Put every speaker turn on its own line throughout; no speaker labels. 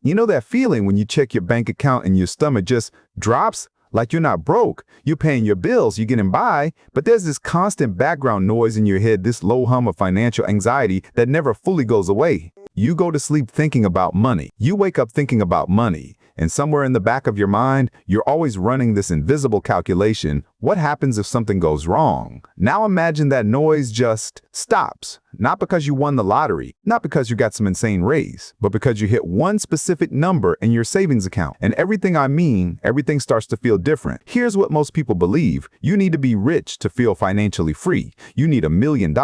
You know that feeling when you check your bank account and your stomach just drops? Like you're not broke, you're paying your bills, you're getting by, but there's this constant background noise in your head, this low hum of financial anxiety that never fully goes away. You go to sleep thinking about money. You wake up thinking about money. And somewhere in the back of your mind, you're always running this invisible calculation. What happens if something goes wrong? Now imagine that noise just stops. Not because you won the lottery, not because you got some insane raise, but because you hit one specific number in your savings account. And everything starts to feel different. Here's what most people believe. You need to be rich to feel financially free. You need $1 million.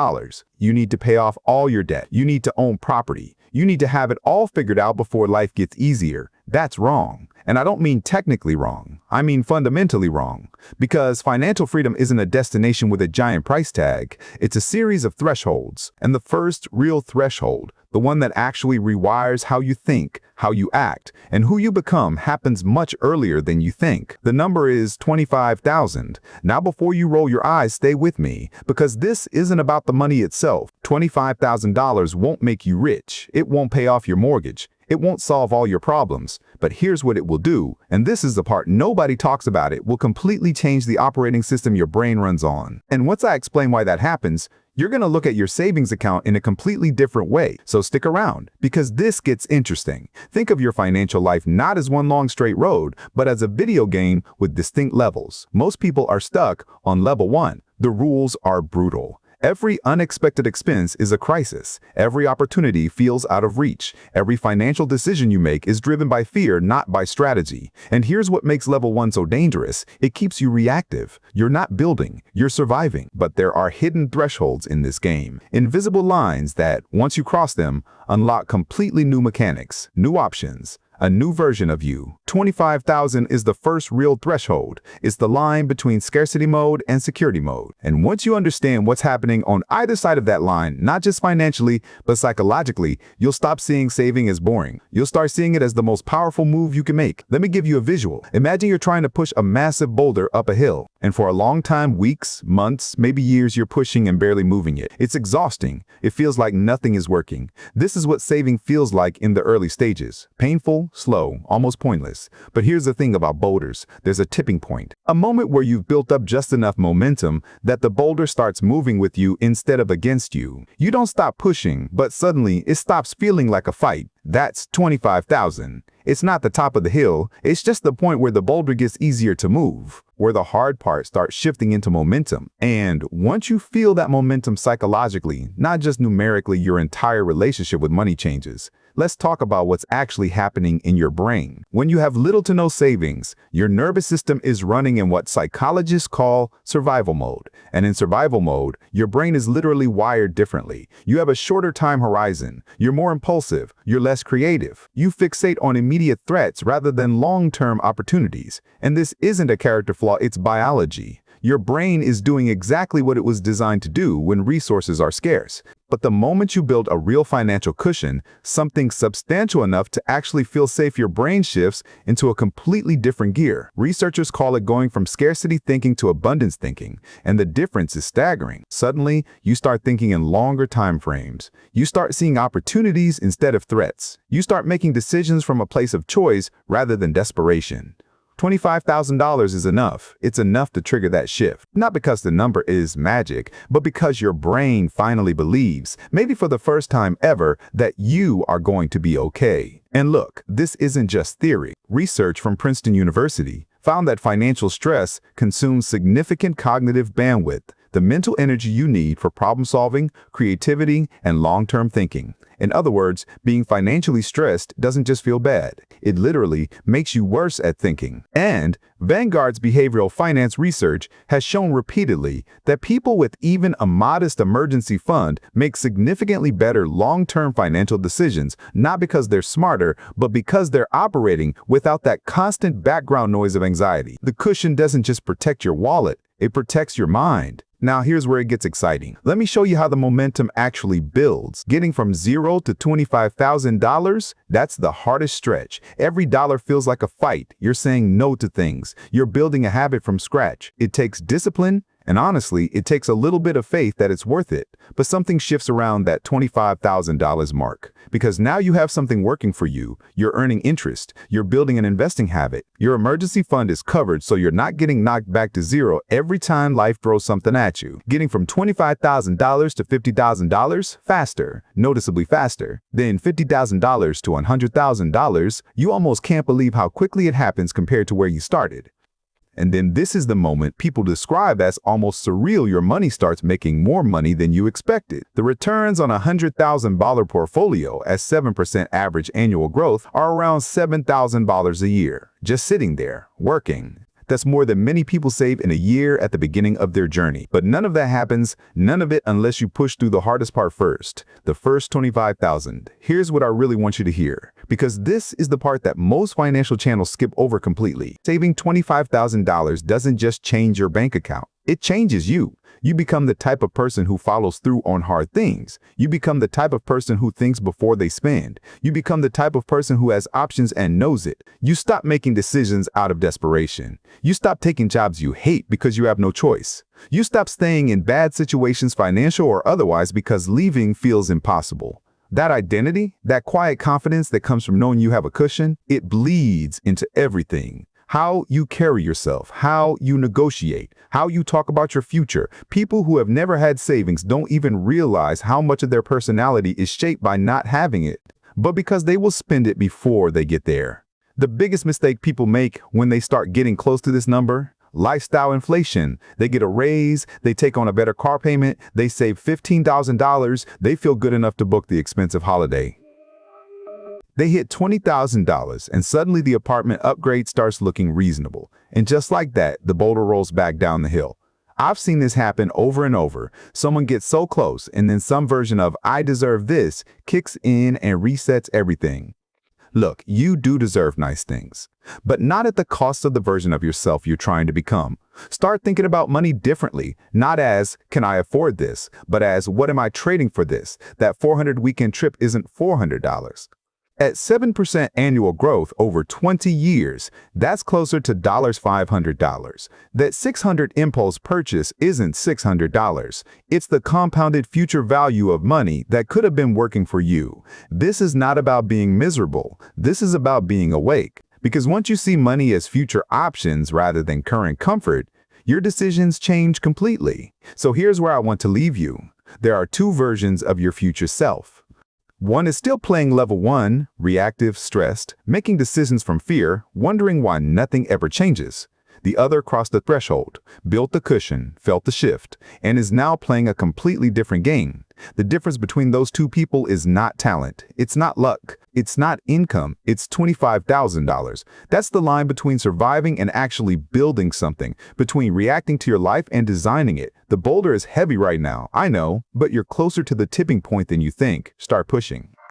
You need to pay off all your debt. You need to own property. You need to have it all figured out before life gets easier. That's wrong. And I don't mean technically wrong. I mean fundamentally wrong. Because financial freedom isn't a destination with a giant price tag. It's a series of thresholds. And the first real threshold, the one that actually rewires how you think, how you act, and who you become, happens much earlier than you think. The number is 25,000. Now before you roll your eyes, stay with me, because this isn't about the money itself. $25,000 won't make you rich. It won't pay off your mortgage. It won't solve all your problems, but here's what it will do, and this is the part nobody talks about. It will completely change the operating system your brain runs on. And once I explain why that happens, you're going to look at your savings account in a completely different way. So stick around, because this gets interesting. Think of your financial life not as one long straight road, but as a video game with distinct levels. Most people are stuck on level 1. The rules are brutal. Every unexpected expense is a crisis. Every opportunity feels out of reach. Every financial decision you make is driven by fear, not by strategy. And here's what makes level 1 so dangerous. It keeps you reactive. You're not building, you're surviving. But there are hidden thresholds in this game. Invisible lines that, once you cross them, unlock completely new mechanics, new options, a new version of you. 25,000 is the first real threshold. It's the line between scarcity mode and security mode. And once you understand what's happening on either side of that line, not just financially, but psychologically, you'll stop seeing saving as boring. You'll start seeing it as the most powerful move you can make. Let me give you a visual. Imagine you're trying to push a massive boulder up a hill. And for a long time, weeks, months, maybe years, you're pushing and barely moving it. It's exhausting. It feels like nothing is working. This is what saving feels like in the early stages. Painful, slow, almost pointless. But here's the thing about boulders. There's a tipping point. A moment where you've built up just enough momentum that the boulder starts moving with you instead of against you. You don't stop pushing, but suddenly it stops feeling like a fight. That's 25,000. It's not the top of the hill. It's just the point where the boulder gets easier to move, where the hard part starts shifting into momentum. And once you feel that momentum psychologically, not just numerically, your entire relationship with money changes. Let's talk about what's actually happening in your brain. When you have little to no savings, your nervous system is running in what psychologists call survival mode. And in survival mode, your brain is literally wired differently. You have a shorter time horizon. You're more impulsive. You're less creative. You fixate on immediate threats rather than long-term opportunities. And this isn't a character flaw, it's biology. Your brain is doing exactly what it was designed to do when resources are scarce. But the moment you build a real financial cushion, something substantial enough to actually feel safe, your brain shifts into a completely different gear. Researchers call it going from scarcity thinking to abundance thinking, and the difference is staggering. Suddenly, you start thinking in longer time frames. You start seeing opportunities instead of threats. You start making decisions from a place of choice rather than desperation. $25,000 is enough. It's enough to trigger that shift. Not because the number is magic, but because your brain finally believes, maybe for the first time ever, that you are going to be okay. And look, this isn't just theory. Research from Princeton University found that financial stress consumes significant cognitive bandwidth, the mental energy you need for problem solving, creativity, and long-term thinking. In other words, being financially stressed doesn't just feel bad. It literally makes you worse at thinking. And Vanguard's behavioral finance research has shown repeatedly that people with even a modest emergency fund make significantly better long-term financial decisions, not because they're smarter, but because they're operating without that constant background noise of anxiety. The cushion doesn't just protect your wallet, it protects your mind. Now here's where it gets exciting. Let me show you how the momentum actually builds. Getting from $0 to $25,000, that's the hardest stretch. Every dollar feels like a fight. You're saying no to things. You're building a habit from scratch. It takes discipline And honestly, it takes a little bit of faith that it's worth it. But something shifts around that $25,000 mark. Because now you have something working for you. You're earning interest. You're building an investing habit. Your emergency fund is covered, so you're not getting knocked back to zero every time life throws something at you. Getting from $25,000 to $50,000 faster, noticeably faster. Then $50,000 to $100,000, you almost can't believe how quickly it happens compared to where you started. And then this is the moment people describe as almost surreal. Your money starts making more money than you expected. The returns on a $100,000 portfolio at 7% average annual growth are around $7,000 a year, just sitting there, working. That's more than many people save in a year at the beginning of their journey. But none of that happens, none of it unless you push through the hardest part first, the first $25,000. Here's what I really want you to hear, because this is the part that most financial channels skip over completely. Saving $25,000 doesn't just change your bank account. It changes you. You become the type of person who follows through on hard things. You become the type of person who thinks before they spend. You become the type of person who has options and knows it. You stop making decisions out of desperation. You stop taking jobs you hate because you have no choice. You stop staying in bad situations, financial or otherwise, because leaving feels impossible. That identity, that quiet confidence that comes from knowing you have a cushion, it bleeds into everything. How you carry yourself, how you negotiate, how you talk about your future. People who have never had savings don't even realize how much of their personality is shaped by not having it, but because they will spend it before they get there. The biggest mistake people make when they start getting close to this number: lifestyle inflation. They get a raise, they take on a better car payment, they save $15,000, they feel good enough to book the expensive holiday. They hit $20,000 and suddenly the apartment upgrade starts looking reasonable. And just like that, the boulder rolls back down the hill. I've seen this happen over and over. Someone gets so close and then some version of "I deserve this" kicks in and resets everything. Look, you do deserve nice things, but not at the cost of the version of yourself you're trying to become. Start thinking about money differently, not as "can I afford this," but as "what am I trading for this?" That 400 weekend trip isn't $400. At 7% annual growth over 20 years, that's closer to $500. That 600 impulse purchase isn't $600. It's the compounded future value of money that could have been working for you. This is not about being miserable. This is about being awake. Because once you see money as future options rather than current comfort, your decisions change completely. So here's where I want to leave you. There are two versions of your future self. One is still playing level 1, reactive, stressed, making decisions from fear, wondering why nothing ever changes. The other crossed the threshold, built the cushion, felt the shift, and is now playing a completely different game. The difference between those two people is not talent, it's not luck, it's not income, it's $25,000. That's the line between surviving and actually building something, between reacting to your life and designing it. The boulder is heavy right now, I know, but you're closer to the tipping point than you think. Start pushing.